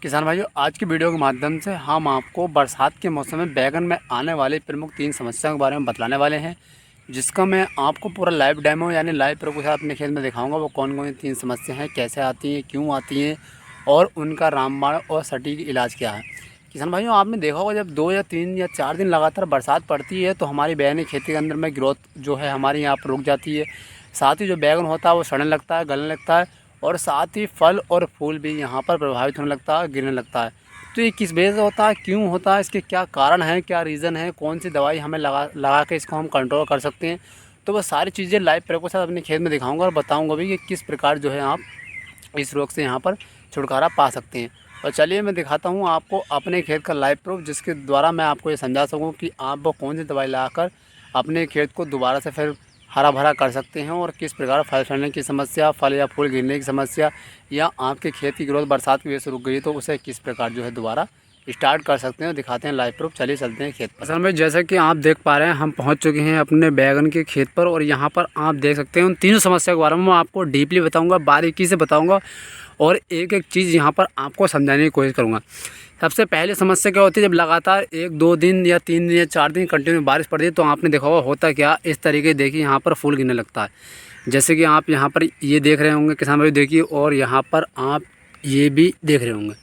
किसान भाइयों, आज की वीडियो के माध्यम से हम आपको बरसात के मौसम में बैगन में आने वाली प्रमुख 3 समस्याओं के बारे में बतलाने वाले हैं, जिसका मैं आपको पूरा लाइव डेमो यानी लाइव प्रूफ के साथ अपने खेत में दिखाऊंगा। वो कौन कौन सी 3 समस्या हैं, कैसे आती हैं, क्यों आती हैं और उनका रामबाण और सटीक इलाज क्या है। किसान भाइयों, आपने देखा होगा जब 2 या 3 या 4 दिन लगातार बरसात पड़ती है तो हमारी बैगनी खेती के अंदर में ग्रोथ जो है हमारी यहाँ पर रुक जाती है। साथ ही जो बैगन होता है वो सड़ने लगता है, गलने लगता है और साथ ही फल और फूल भी यहाँ पर प्रभावित होने लगता है, गिरने लगता है। तो ये किस वजह से होता है, क्यों होता है, इसके क्या कारण हैं, क्या रीज़न है, कौन सी दवाई हमें लगा के इसको हम कंट्रोल कर सकते हैं। तो वो सारी चीज़ें लाइव प्रयोग के साथ अपने खेत में दिखाऊंगा और बताऊंगा भी कि किस प्रकार जो है आप इस रोग से यहाँ पर छुटकारा पा सकते हैं। और चलिए मैं दिखाता हूँ आपको अपने खेत का लाइव प्रूफ, जिसके द्वारा मैं आपको ये समझा सकूँ कि आप वो कौन सी दवाई लगाकर अपने खेत को दोबारा से फिर हरा भरा कर सकते हैं और किस प्रकार फल सड़ने की समस्या, फल या फूल गिरने की समस्या या आपके खेत की ग्रोथ बरसात की वजह से रुक गई तो उसे किस प्रकार जो है दोबारा स्टार्ट कर सकते हैं। दिखाते हैं लाइव प्रूफ। चलिए चलते हैं खेत पर। असल में जैसा कि आप देख पा रहे हैं, हम पहुंच चुके हैं अपने बैगन के खेत पर और यहाँ पर आप देख सकते हैं उन तीनों समस्या के बारे में मैं आपको डीपली बताऊंगा, बारीकी से बताऊंगा और एक एक चीज़ यहाँ पर आपको समझाने की कोशिश करूँगा। सबसे पहले समस्या क्या होती है, जब लगातार 1-2 दिन या 3 दिन या 4 दिन कंटिन्यू बारिश पड़ती है तो आपने देखा होगा होता क्या, इस तरीके देखिए यहाँ पर फूल गिरने लगता है। जैसे कि आप यहाँ पर ये देख रहे होंगे किसान भाई, देखिए, और यहाँ पर आप ये भी देख रहे होंगे।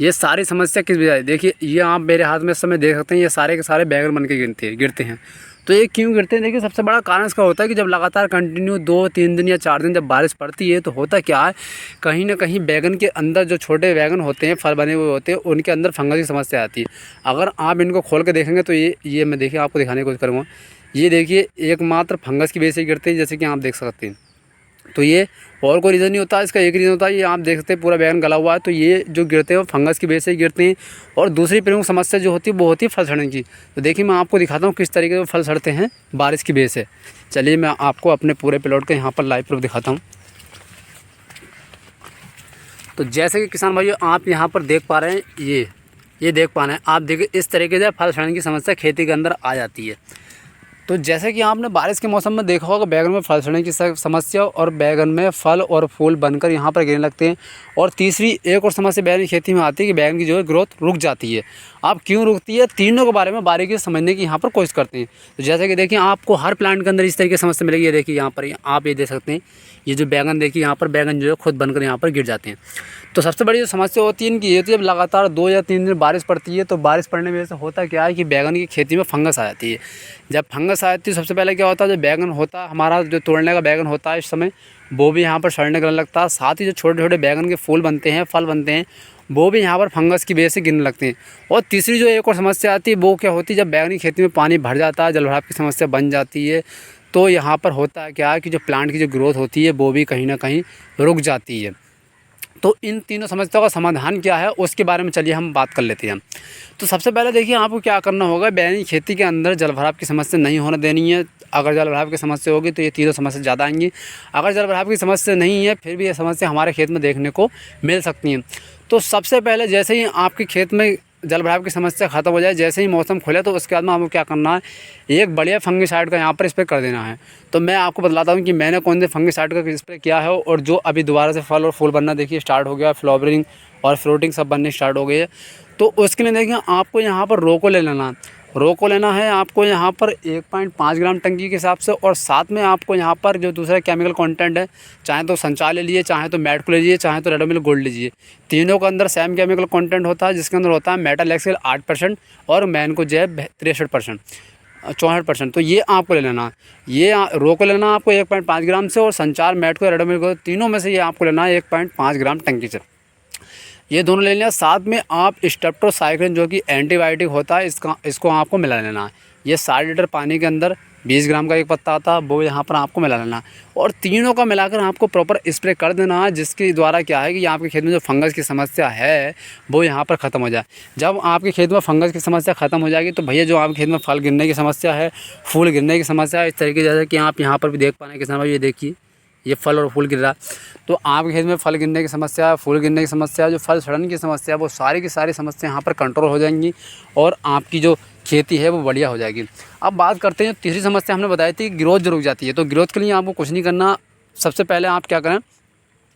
ये सारी समस्या किस वजह से, देखिए ये आप मेरे हाथ में इस समय देख सकते हैं, ये सारे के सारे बैगन बन के गिरते हैं। तो ये क्यों गिरते हैं, देखिए सबसे बड़ा कारण इसका होता है कि जब लगातार कंटिन्यू 2-3 दिन या 4 दिन जब बारिश पड़ती है तो होता क्या है, कहीं ना कहीं बैगन के अंदर जो छोटे बैगन होते हैं, फल बने हुए होते हैं, उनके अंदर फंगस की समस्या आती है। अगर आप इनको खोल के देखेंगे तो ये मैं देखिए आपको दिखाने की कोशिश करूँगा। ये देखिए एकमात्र फंगस की वजह से गिरते हैं, जैसे कि आप देख सकते हैं। तो ये और कोई रीज़न नहीं होता, इसका एक रीज़न होता है, ये आप देख सकते हैं पूरा बैगन गला हुआ है, तो ये जो गिरते हैं वो फंगस की वजह से ही गिरते हैं। और दूसरी प्रमुख समस्या जो होती है वो होती है फल सड़ने की। तो देखिए मैं आपको दिखाता हूँ किस तरीके से फल सड़ते हैं बारिश की वजह से। चलिए मैं आपको अपने पूरे प्लॉट के यहाँ पर लाइव प्रूफ दिखाता हूँ। तो जैसे कि किसान भाइयों आप यहाँ पर देख पा रहे हैं, ये देख पा रहे हैं आप, देखिए इस तरीके से फल सड़ने की समस्या खेती के अंदर आ जाती है। तो जैसे कि आपने बारिश के मौसम में देखा होगा, बैगन में फल सड़ने की समस्या और बैगन में फल और फूल बनकर यहाँ पर गिरने लगते हैं। और तीसरी एक और समस्या बैगन की खेती में आती है कि बैगन की जो है ग्रोथ रुक जाती है। आप क्यों रुकती है, तीनों के बारे में बारीकी से समझने की यहाँ पर कोशिश करते हैं। तो जैसे कि देखिए आपको हर प्लांट के अंदर इस तरीके की समस्या मिलेगी। ये देखिए यहाँ पर आप ये देख सकते हैं, ये जो बैगन देखिए यहाँ पर बैगन जो है खुद बनकर यहाँ पर गिर जाते हैं। तो सबसे बड़ी जो समस्या होती है इनकी ये होती है, जब लगातार 2 या 3 दिन बारिश पड़ती है तो बारिश पड़ने की वजह से होता क्या है कि बैगन की खेती में फंगस आ जाती है। जब फंगस आ जाती है सबसे पहले क्या होता है, जो बैगन होता है हमारा, जो तोड़ने का बैगन होता है इस समय, वो भी यहाँ पर सड़ने गलने लगता है। साथ ही जो छोटे छोटे बैगन के फूल बनते हैं, फल बनते हैं, वो भी यहाँ पर फंगस की वजह से गिरने लगते हैं। और तीसरी जो एक और समस्या आती है वो क्या होती है, जब बैगन की खेती में पानी भर जाता है, जलभराव की समस्या बन जाती है, तो यहाँ पर होता है क्या है कि जो प्लांट की जो ग्रोथ होती है वो भी कहीं ना कहीं रुक जाती है। तो इन तीनों समस्याओं का समाधान क्या है उसके बारे में चलिए हम बात कर लेते हैं। तो सबसे पहले देखिए आपको क्या करना होगा, बैगन की खेती के अंदर जलभराव की समस्या नहीं होने देनी है। अगर जलभराव की समस्या होगी तो ये तीनों समस्या ज़्यादा आएंगी। अगर जलभराव की समस्या नहीं है फिर भी ये समस्या हमारे खेत में देखने को मिल सकती हैं। तो सबसे पहले जैसे ही आपके खेत में जलभराव की समस्या ख़त्म हो जाए, जैसे ही मौसम खुले, तो उसके बाद में आपको क्या करना है, एक बढ़िया फंगिसाइड का यहाँ पर स्प्रे कर देना है। तो मैं आपको बतलाता हूँ कि मैंने कौन से फंगिसाइड का स्प्रे किया है और जो अभी दोबारा से फल और फूल बनना देखिए स्टार्ट हो गया, फ्लावरिंग और फ्रूटिंग सब बनने स्टार्ट हो गई है। तो उसके लिए देखिए आपको यहाँ पर रोको ले लेना है आपको यहाँ पर 1.5 ग्राम टंकी के हिसाब से। और साथ में आपको यहाँ पर जो दूसरा केमिकल कंटेंट है, चाहे तो संचार ले लीजिए, चाहे तो मैट को ले लीजिए, चाहे तो रेडोमिल गोल्ड लीजिए। तीनों के अंदर सेम केमिकल कंटेंट होता है, जिसके अंदर होता है मेटल एक्सेल 8% और मैन को जो है 63%, 64%। तो ये आपको ले लेना, ये रोको लेना आपको 1.5 ग्राम से, और संचार, मैट को, रेडोमिल को, तीनों में से ये आपको लेना है 1.5 ग्राम टंकी से। ये दोनों ले लेना। साथ में आप स्ट्रेप्टोसाइक्लिन जो कि एंटीबायोटिक होता है, इसको आपको मिला लेना है। ये 60 लीटर पानी के अंदर 20 ग्राम का एक पत्ता आता है, वो यहाँ पर आपको मिला लेना और तीनों का मिलाकर आपको प्रॉपर स्प्रे कर देना है, जिसके द्वारा क्या है कि आपके खेत में जो फंगस की समस्या है वो यहाँ पर ख़त्म हो जाए। जब आपके खेत में फंगस की समस्या ख़त्म हो जाएगी तो भैया जो आपके खेत में फल गिरने की समस्या है, फूल गिरने की समस्या है, इस तरीके जैसे कि आप यहाँ पर भी देख पा रहे हैं किसान भाई, ये देखिए ये फल और फूल गिर रहा। तो आपके खेत में फल गिरने की समस्या, फूल गिरने की समस्या, जो फल सड़ने की समस्या, वो सारी की सारी समस्या यहाँ पर कंट्रोल हो जाएंगी और आपकी जो खेती है वो बढ़िया हो जाएगी। अब बात करते हैं, तीसरी समस्या हमने बताई थी, ग्रोथ जो रुक जाती है। तो ग्रोथ के लिए आपको कुछ नहीं करना। सबसे पहले आप क्या करें,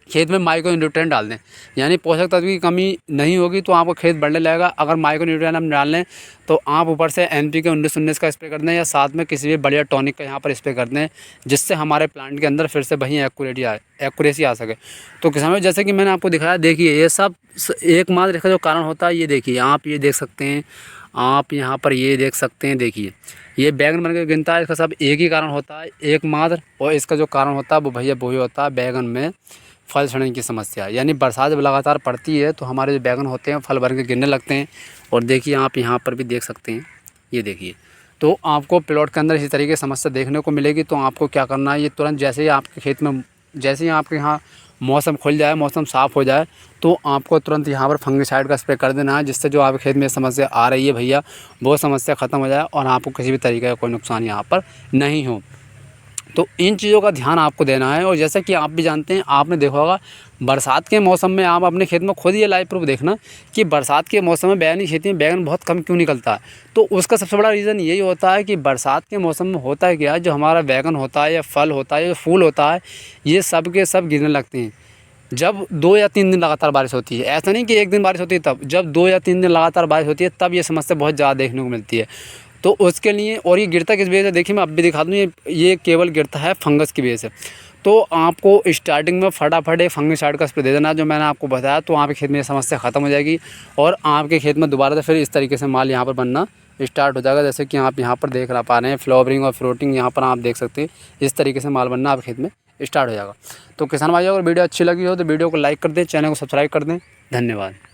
खेत में माइक्रो न्यूट्रिएंट डाल दें, यानी पोषक तत्व की कमी नहीं होगी तो आपका खेत बढ़ने लगेगा। अगर माइक्रो न्यूट्रिएंट हम डाल लें तो आप ऊपर से NPK 19-19 का स्प्रे कर दें या साथ में किसी भी बढ़िया टॉनिक का यहाँ पर स्प्रे कर दें, जिससे हमारे प्लांट के अंदर फिर से वही एक्यूरेसी आ सके। तो किसानों जैसे कि मैंने आपको दिखाया, देखिए ये सब एकमात्र इसका जो कारण होता है, ये देखिए आप ये देख सकते हैं, आप यहाँ पर ये देख सकते हैं, देखिए ये बैगन बन के गिनता है। इसका सब एक ही कारण होता है एकमात्र, और इसका जो कारण होता है वो भैया वही होता है बैगन में फल सड़ने की समस्या। यानी बरसात जब लगातार पड़ती है तो हमारे जो बैगन होते हैं फल भर के गिरने लगते हैं। और देखिए आप यहाँ पर भी देख सकते हैं, ये देखिए। तो आपको प्लॉट के अंदर इसी तरीके की समस्या देखने को मिलेगी। तो आपको क्या करना है, ये तुरंत जैसे ही आपके खेत में, जैसे ही आपके यहाँ मौसम खुल जाए, मौसम साफ़ हो जाए, तो आपको तुरंत यहाँ पर फंगिसाइड का स्प्रे कर देना है, जिससे जो आपके खेत में समस्या आ रही है भैया वो समस्या ख़त्म हो जाए और आपको किसी भी तरीके का कोई नुकसान यहाँ पर नहीं हो। तो इन चीज़ों का ध्यान आपको देना है। और जैसा कि आप भी जानते हैं, आपने देखा होगा बरसात के मौसम में, आप अपने खेत में खुद ये लाइव प्रूफ देखना कि बरसात के मौसम में बैगन की खेती में बैगन बहुत कम क्यों निकलता है। तो उसका सबसे बड़ा रीज़न यही होता है कि बरसात के मौसम में होता है क्या, जो हमारा बैगन होता है या फल होता है या फूल होता है, ये सब के सब गिरने लगते हैं जब 2 या 3 दिन लगातार बारिश होती है। ऐसा नहीं कि एक दिन बारिश होती है तब, जब 2 या 3 दिन लगातार बारिश होती है तब ये समस्या बहुत ज़्यादा देखने को मिलती है। तो उसके लिए, और ये गिरता किस वजह से, देखिए मैं अब भी दिखा दूँ, ये केवल गिरता है फंगस की वजह से। तो आपको स्टार्टिंग में फटाफट एक फंगिसाइड का स्प्रे दे देना, जो मैंने आपको बताया, तो आपके खेत में ये समस्या ख़त्म हो जाएगी और आपके खेत में दोबारा से फिर इस तरीके से माल यहाँ पर बनना स्टार्ट हो जाएगा। जैसे कि आप यहाँ पर देख पा रहे हैं फ्लावरिंग और फ्रूटिंग, यहाँ पर आप देख सकते हैं इस तरीके से माल बनना आपके खेत में स्टार्ट हो जाएगा। तो किसान भाइयों, अगर वीडियो अच्छी लगी हो तो वीडियो को लाइक कर दें, चैनल को सब्सक्राइब कर दें। धन्यवाद।